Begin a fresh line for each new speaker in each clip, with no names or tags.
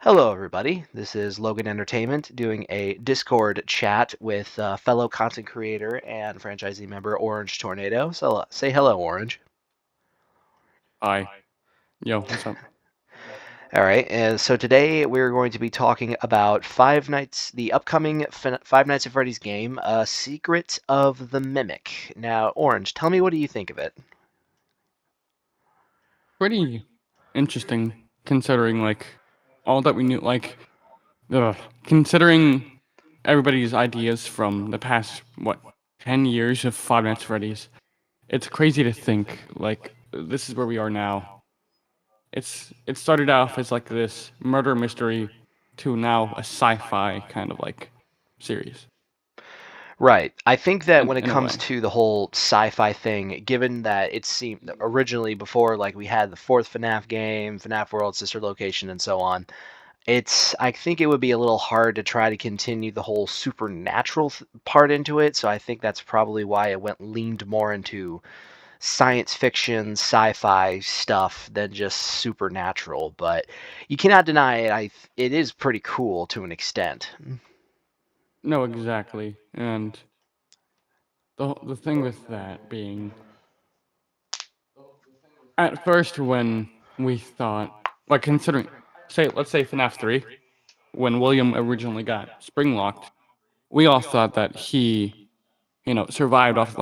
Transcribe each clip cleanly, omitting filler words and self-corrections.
Hello, everybody. This is Logan Entertainment doing a Discord chat with fellow content creator and franchisee member Orange Tornado. So say hello, Orange.
Hi. Yo, what's up?
All right, and so today we're going to be talking about the upcoming Five Nights at Freddy's game, Secret of the Mimic. Now, Orange, tell me, what do you think of it?
Pretty interesting considering all that we knew considering everybody's ideas from the past 10 years of Five Nights at Freddy's. It's crazy to think this is where we are now. It started off as like this murder mystery to now a sci-fi kind of series
Right. I think that when it
in a
comes
way.
to the whole sci-fi thing, given that it seemed originally before, like we had the fourth FNAF game, FNAF World, Sister Location, and so on, I think it would be a little hard to try to continue the whole supernatural part into it. So I think that's probably why it leaned more into science fiction, sci-fi stuff than just supernatural. But you cannot deny it. It is pretty cool to an extent.
No, exactly. And the thing with that being at first when we thought, considering, let's say FNAF 3, when William originally got spring locked, we all thought that he, survived off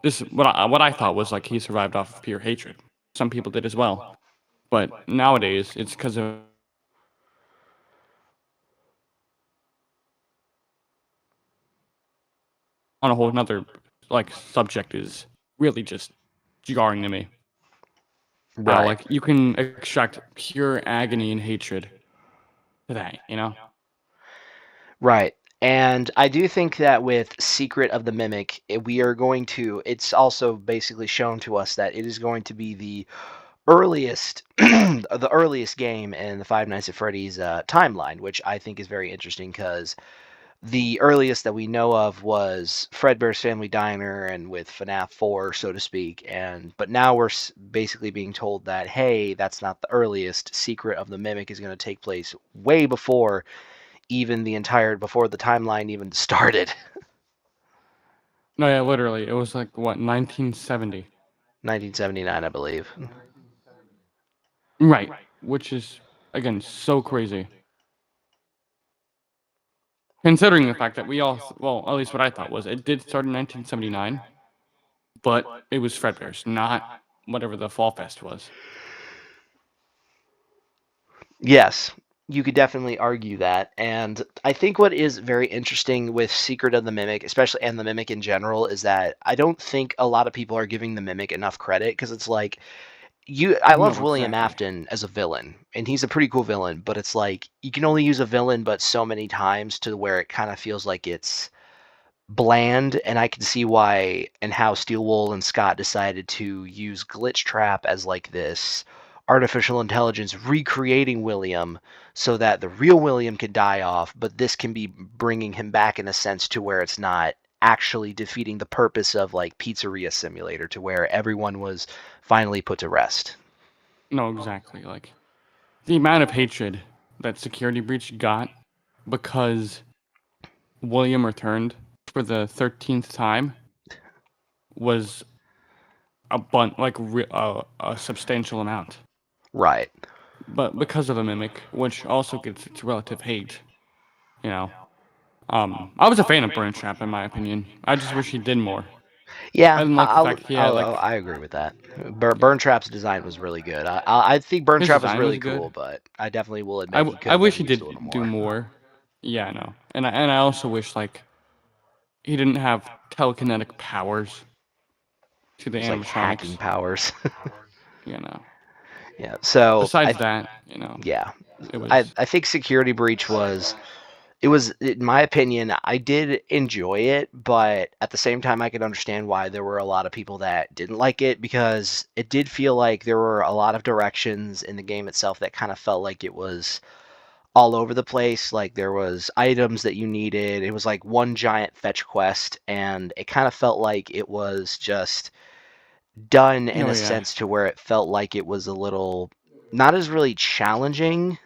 this is what I thought was like he survived off of pure hatred. Some people did as well, but nowadays it's because of on a whole another subject is really just jarring to me. How
Right.
you can extract pure agony and hatred to that.
Right. And I do think that with Secret of the Mimic, it's also basically shown to us that it is going to be the earliest, the earliest game in the Five Nights at Freddy's timeline, which I think is very interesting because the earliest that we know of was Fredbear's Family Diner and with FNAF 4, so to speak. But now we're basically being told that, hey, that's not the earliest. Secret of the Mimic is going to take place way before the timeline even started.
No, yeah, literally, it was 1970.
1979, I believe.
Right, which is again so crazy. Considering the fact that well, at least what I thought was it did start in 1979, but it was Fredbear's, not whatever the Fall Fest was.
Yes, you could definitely argue that. And I think what is very interesting with Secret of the Mimic, especially and the Mimic in general, is that I don't think a lot of people are giving the Mimic enough credit because it's like I love
No,
William
exactly.
Afton as a villain, and he's a pretty cool villain, but it's like you can only use a villain but so many times to where it kind of feels like it's bland, and I can see why and how Steelwool and Scott decided to use Glitch Trap as like this artificial intelligence recreating William so that the real William could die off, but this can be bringing him back in a sense to where it's not actually defeating the purpose of like Pizzeria Simulator to where everyone was finally put to rest.
No, exactly. The amount of hatred that Security Breach got because William returned for the 13th time was a substantial amount.
Right.
But because of the Mimic, which also gets its relative hate, you know. I was a fan of Burn Trap in my opinion. I just wish he did more. I
Yeah,
didn't like the fact he had
I agree with that. Burn Trap's design was really good. I think Burn
his
Trap was
design
really
was good.
cool, but I definitely will admit he could
I
have been
wish he
used a little
did do
more.
more. Yeah, no. And I also wish he didn't have telekinetic powers to the
It's like hacking
animatronics.
powers.
You know.
Yeah. So
Besides that,
yeah,
it was
I think Security Breach was in my opinion, I did enjoy it, but at the same time I could understand why there were a lot of people that didn't like it because it did feel like there were a lot of directions in the game itself that kind of felt like it was all over the place. Like there was items that you needed. It was like one giant fetch quest, and it kind of felt like it was just done in
no,
a
yeah.
sense to where it felt like it was a little not as really challenging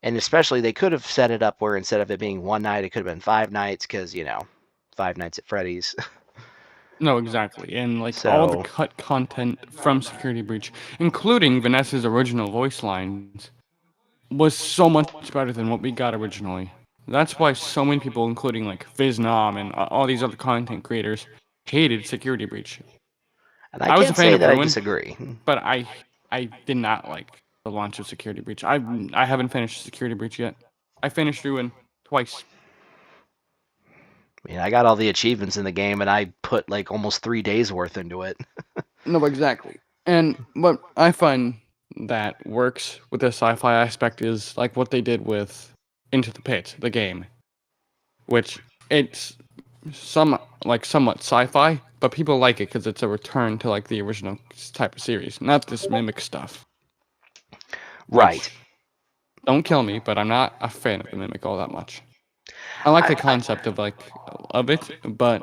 And especially they could have set it up where instead of it being one night, it could have been 5 nights because, Five Nights at Freddy's.
No, exactly. And like all the
So,
cut content from Security Breach, including Vanessa's original voice lines, was so much better than what we got originally. That's why so many people, including like Fiznom and all these other content creators, hated Security Breach.
and I
I was a
can't
fan
say
of
that I
Ruin,
disagree.
but I did not like the launch of Security Breach. I haven't finished Security Breach yet. I finished Ruin twice.
I mean, I got all the achievements in the game, and I put like almost 3 days worth into it.
No, exactly. And what I find that works with the sci-fi aspect is like what they did with Into the Pit, the game, which it's somewhat sci-fi, but people like it because it's a return to like the original type of series, not this mimic stuff.
Right.
Which don't kill me, but I'm not a fan of the mimic all that much. I like the concept of it, but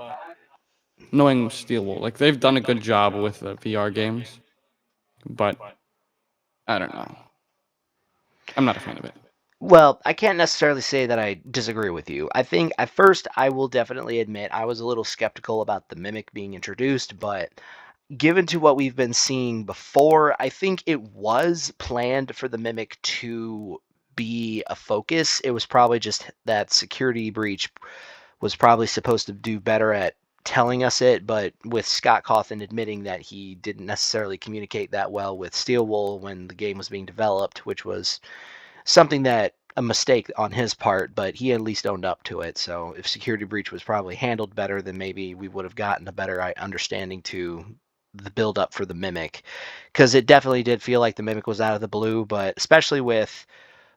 knowing Steel Wool, like they've done a good job with the VR games, but I don't know. I'm not a fan of it.
Well, I can't necessarily say that I disagree with you. I think at first I will definitely admit I was a little skeptical about the mimic being introduced, but given to what we've been seeing before, I think it was planned for the mimic to be a focus. It was probably just that Security Breach was probably supposed to do better at telling us it, but with Scott Cawthon admitting that he didn't necessarily communicate that well with Steelwool when the game was being developed, which was something that a mistake on his part, but he at least owned up to it. So if Security Breach was probably handled better, then maybe we would have gotten a better understanding to the build up for the Mimic, because it definitely did feel like the Mimic was out of the blue, but especially with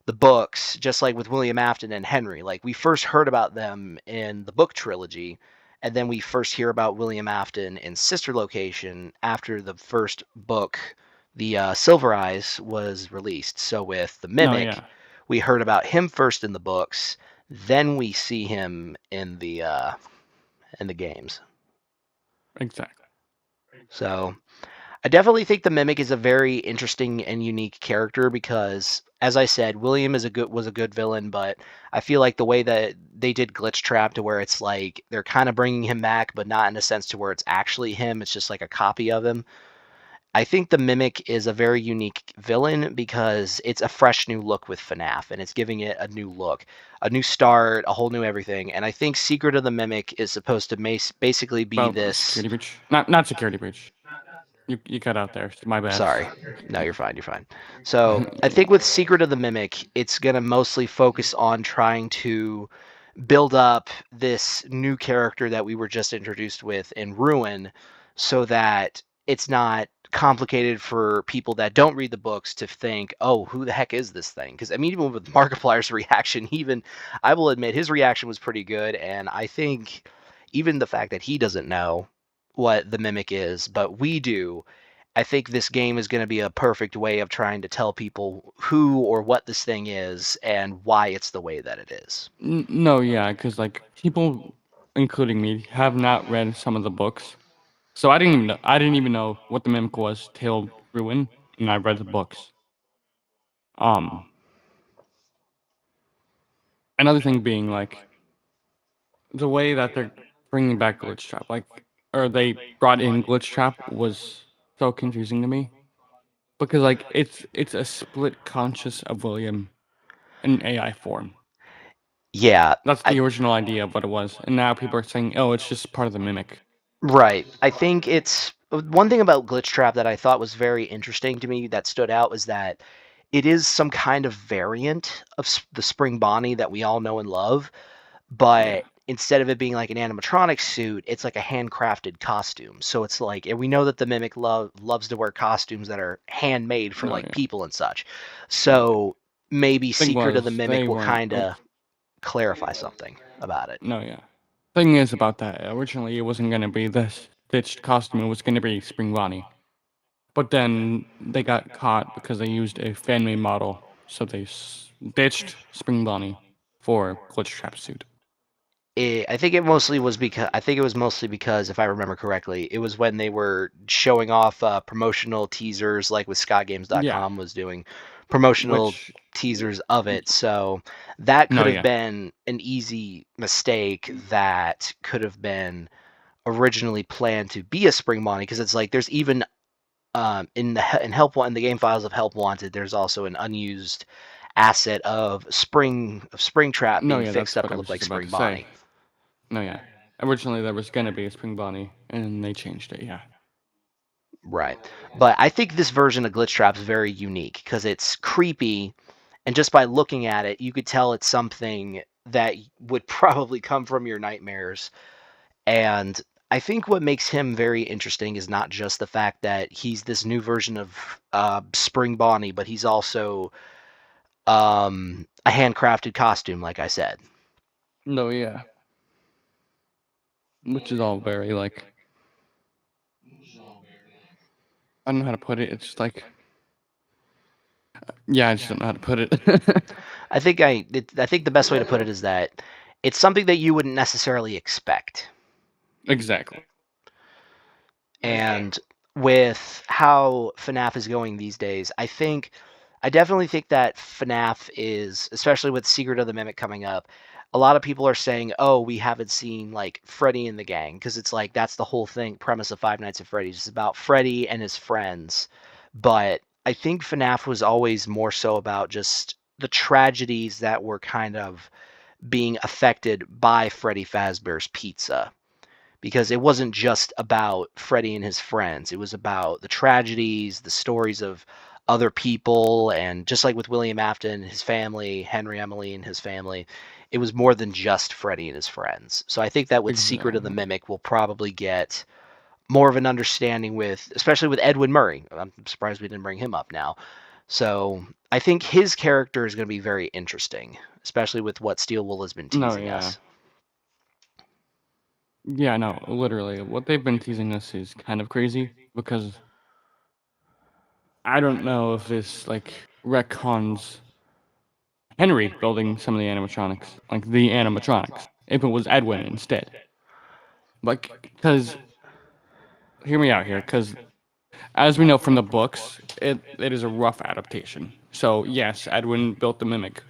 the books, just like with William Afton and Henry, like we first heard about them in the book trilogy, and then we first hear about William Afton in Sister Location after the first book, the Silver Eyes, was released. So with the
No,
Mimic,
yeah,
we heard about him first in the books, then we see him in the games.
exactly.
So I definitely think the Mimic is a very interesting and unique character because, as I said, William was a good villain, but I feel like the way that they did Glitch Trap to where it's like they're kind of bringing him back, but not in a sense to where it's actually him. It's just like a copy of him. I think the Mimic is a very unique villain because it's a fresh new look with FNAF, and it's giving it a new look, a new start, a whole new everything. And I think Secret of the Mimic is supposed to basically be
About
this.
Security Breach, not Security Breach. You cut out there. My bad.
Sorry. No, you're fine. You're fine. So I think with Secret of the Mimic, it's going to mostly focus on trying to build up this new character that we were just introduced with in Ruin so that it's not complicated for people that don't read the books to think, oh, who the heck is this thing? Because, I mean, even with Markiplier's reaction, even I will admit his reaction was pretty good. And I think even the fact that he doesn't know what the Mimic is, but we do, I think this game is going to be a perfect way of trying to tell people who or what this thing is and why it's the way that it is.
No, yeah, because like people, including me, have not read some of the books, so I didn't even know what the mimic was till Ruin, and I read the books. Um, Another thing being like the way that they're bringing back Glitch Trap, like, or they brought in Glitch Trap was so confusing to me because like it's a split conscious of William in AI form.
Yeah,
That's
I
the original idea of what it was, and now people are saying, oh, it's just part of the mimic.
right. I think it's one thing about Glitch Trap that I thought was very interesting to me that stood out was that it is some kind of variant of the Spring Bonnie that we all know and love,
Yeah.
but instead of it being like an animatronic suit, it's like a handcrafted costume. So it's like, and we know that the Mimic loves to wear costumes that are handmade for
No,
like
yeah.
people and such.
No, yeah.
So maybe
Thing
Secret of the
was,
Mimic
they
will
weren't.
kind
Oh,
of clarify something about it.
no, yeah. Thing is about that. Originally, it wasn't gonna be this stitched costume. It was gonna be Spring Bonnie. But then they got caught because they used a fan-made model, so they ditched Spring Bonnie for Glitch Trap suit.
I think it mostly was because I think it was mostly because if I remember correctly, it was when they were showing off promotional teasers like with
Yeah.
ScottGames.com was doing promotional
Which
teasers of it. So that
no,
could have
yeah,
been an easy mistake that could have been originally planned to be a Spring Bonnie, because it's like there's even in the game files of Help Wanted, there's also an unused asset of Springtrap
no,
being
yeah.
fixed
That's
up
what
to
I
look
was
like
just about
Spring
to say.
Bonnie.
No, yeah. Originally there was gonna be a Spring Bonnie, and they changed it. Yeah.
Right. But I think this version of Glitch Trap is very unique because it's creepy, and just by looking at it, you could tell it's something that would probably come from your nightmares. And I think what makes him very interesting is not just the fact that he's this new version of Spring Bonnie, but he's also a handcrafted costume, like I said.
No, yeah. Which is all very like I don't know how to put it. It's just like yeah, I just don't know how to put it.
I think the best way to put it is that it's something that you wouldn't necessarily expect.
Exactly.
And with how FNAF is going these days, I definitely think that FNAF is, especially with Secret of the Mimic coming up, a lot of people are saying, "Oh, we haven't seen like Freddy and the gang," because it's like that's the whole thing premise of Five Nights at Freddy's. It's about Freddy and his friends. But I think FNAF was always more so about just the tragedies that were kind of being affected by Freddy Fazbear's Pizza, because it wasn't just about Freddy and his friends. It was about the tragedies, the stories of other people, and just like with William Afton and his family, Henry Emily and his family, it was more than just Freddy and his friends. So I think that with Secret of the
Exactly.
Mimic, we'll probably get more of an understanding with, especially with Edwin Murray. I'm surprised we didn't bring him up now. So I think his character is going to be very interesting, especially with what Steel Wool has been
No,
teasing
yeah.
us.
Yeah, no, literally. What they've been teasing us is kind of crazy because I don't know if this like retcons Henry building some of the animatronics, like the animatronics, if it was Edwin instead. Like, because hear me out here, because as we know from the books, it is a rough adaptation. So yes, Edwin built the mimic,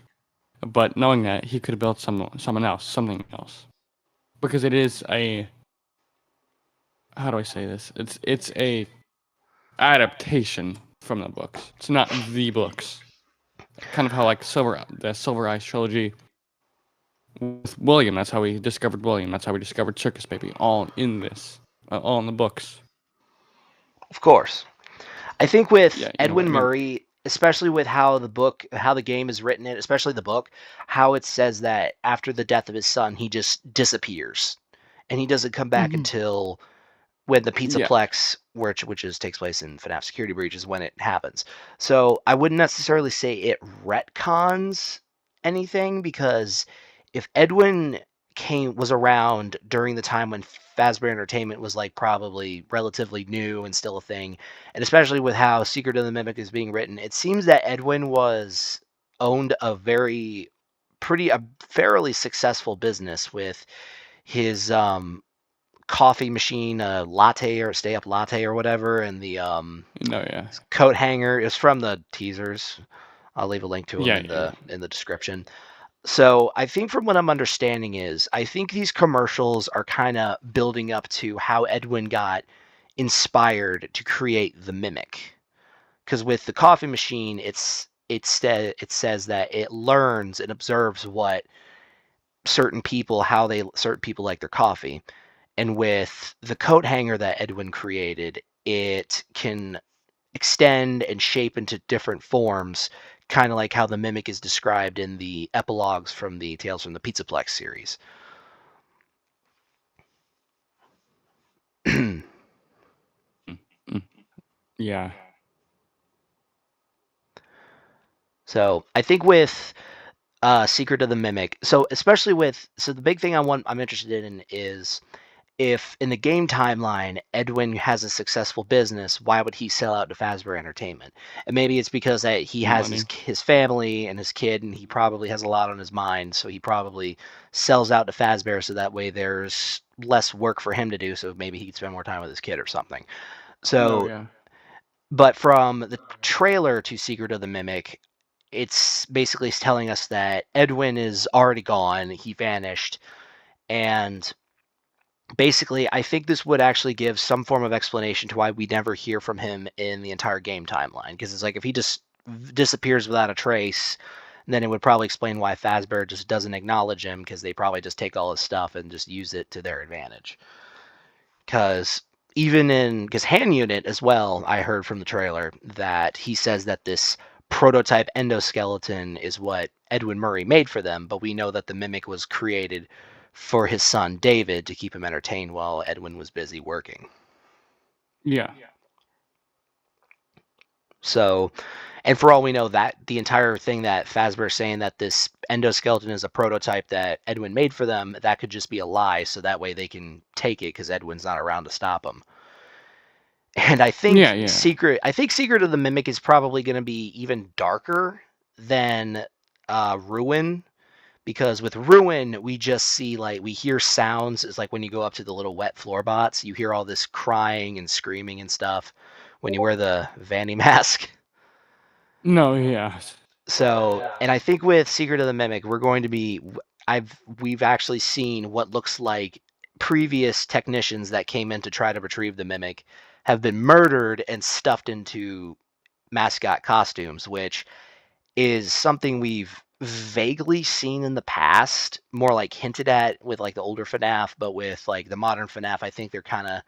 but knowing that he could have built someone else, something else, because it is a how do I say this? It's a adaptation from the books. It's not the books. Kind of how like the Silver Eyes trilogy with William. That's how we discovered William. That's how we discovered Circus Baby. All in this, all in the books.
Of course. I think
Yeah,
with
you know what
Edwin
I mean.
Murray, especially with how the game is written, especially the book, how it says that after the death of his son, he just disappears, and he doesn't come back
Hmm.
until when the
Yeah,
Pizzaplex, which is takes place in FNAF Security Breach, is when it happens. So I wouldn't necessarily say it retcons anything, because if Edwin came was around during the time when Fazbear Entertainment was like probably relatively new and still a thing, and especially with how Secret of the Mimic is being written, it seems that Edwin was owned a fairly successful business with his coffee machine, latte or stay up latte or whatever, and the
no, yeah,
coat hanger is from the teasers. I'll leave a link to them
yeah, yeah,
in the description. So I think from what I'm understanding is I think these commercials are kind of building up to how Edwin got inspired to create the mimic. Because with the coffee machine, it says that it learns and observes what certain people like their coffee. And with the coat hanger that Edwin created, it can extend and shape into different forms, kind of like how the mimic is described in the epilogues from the Tales from the Pizzaplex series.
mm, yeah.
So I think with Secret of the Mimic, so the big thing I'm interested in is, if in the game timeline Edwin has a successful business, why would he sell out to Fazbear Entertainment? And maybe it's because that he has
Money.
his family and his kid, and he probably has a lot on his mind, so he probably sells out to Fazbear so that way there's less work for him to do, so maybe he can spend more time with his kid or something.
No,
So,
yeah.
but from the trailer to Secret of the Mimic, it's basically telling us that Edwin is already gone. He vanished, and basically, I think this would actually give some form of explanation to why we never hear from him in the entire game timeline. Because it's like if he just disappears without a trace, then it would probably explain why Fazbear just doesn't acknowledge him because they probably just take all his stuff and just use it to their advantage. Because because Hand Unit as well, I heard from the trailer that he says that this prototype endoskeleton is what Edwin Murray made for them, but we know that the mimic was created for his son David to keep him entertained while Edwin was busy working.
Yeah.
So, and for all we know, that the entire thing that Fazbear saying that this endoskeleton is a prototype that Edwin made for them, that could just be a lie, so that way they can take it because Edwin's not around to stop them. And
Yeah, yeah.
I think Secret of the Mimic is probably going to be even darker than Ruin, because with Ruin we just see like we hear sounds. It's like when you go up to the little wet floor bots, you hear all this crying and screaming and stuff when you wear the Vanny mask.
No, yeah.
So, and I think with Secret of the Mimic, we're going to be we've actually seen what looks like previous technicians that came in to try to retrieve the mimic have been murdered and stuffed into mascot costumes, which is something we've vaguely seen in the past, more like hinted at with like the older FNAF, but with like the modern FNAF, I think they're kind of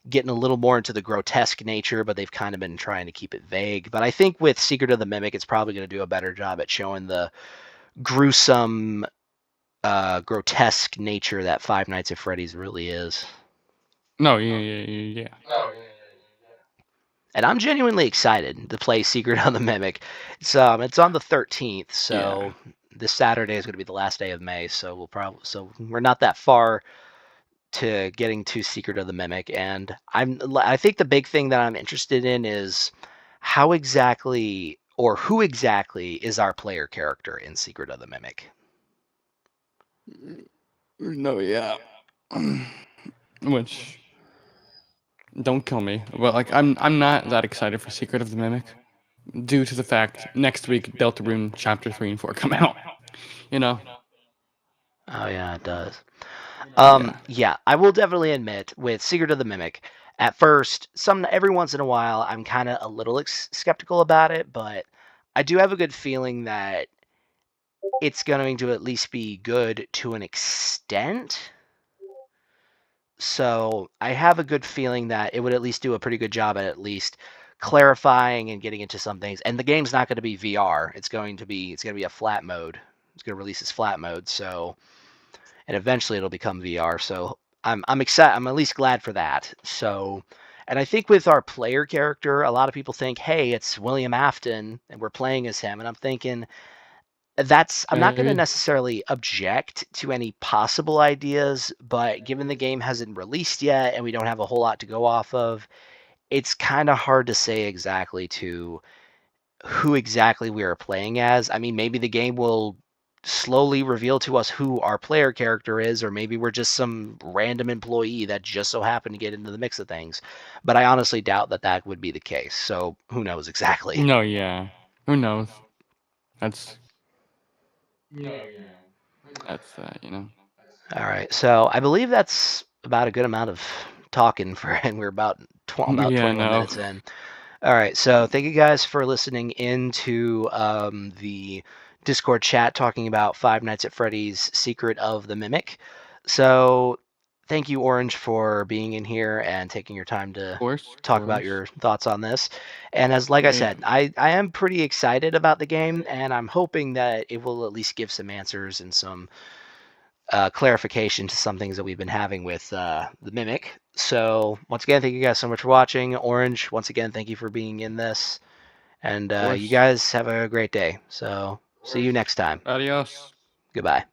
getting a little more into the grotesque nature, but they've kind of been trying to keep it vague. But I think with Secret of the Mimic, it's probably going to do a better job at showing the gruesome, grotesque nature that Five Nights at Freddy's really is.
No, yeah, yeah, yeah, yeah.
And I'm genuinely excited to play Secret of the Mimic. It's on the 13th,
Yeah.
so this Saturday is going to be the last day of May. So we're not that far to getting to Secret of the Mimic, and I think the big thing that I'm interested in is how exactly or who exactly is our player character in Secret of the Mimic.
No, yeah. Which don't kill me, but like I'm not that excited for Secret of the Mimic due to the fact next week Deltarune Chapter 3 and 4 come out. You know?
Oh yeah, it does.
Yeah.
Yeah, I will definitely admit with Secret of the Mimic, at first, every once in a while, I'm kind of a little skeptical about it, but I do have a good feeling that it's going to at least be good to an extent. So I have a good feeling that it would at least do a pretty good job at least clarifying and getting into some things. And the game's not going to be VR. It's going to be a flat mode. It's going to release as flat mode. So and eventually it'll become VR. So I'm excited. I'm at least glad for that. So. And I think with our player character, a lot of people think, "Hey, it's William Afton, and we're playing as him." And I'm thinking, I'm not going to
Maybe.
necessarily object to any possible ideas, but given the game hasn't released yet and we don't have a whole lot to go off of, it's kind of hard to say exactly to who exactly we are playing as. I mean, maybe the game will slowly reveal to us who our player character is, or maybe we're just some random employee that just so happened to get into the mix of things. But I honestly doubt that that would be the case. So who knows exactly?
No, yeah. Who knows? That's that's
All right. So I believe that's about a good amount of talking for, and we're about
Yeah,
21
no.
minutes in. All right. So thank you guys for listening into the Discord chat talking about Five Nights at Freddy's Secret of the Mimic. So thank you, Orange, for being in here and taking your time to
Of
talk about
course.
your thoughts on this. And as like I
Yeah.
said, I am pretty excited about the game, and I'm hoping that it will at least give some answers and some clarification to some things that we've been having with the Mimic. So, once again, thank you guys so much for watching. Orange, once again, thank you for being in this. And
Of
you
course.
guys have a great day. So, see you next time.
Adios.
Goodbye.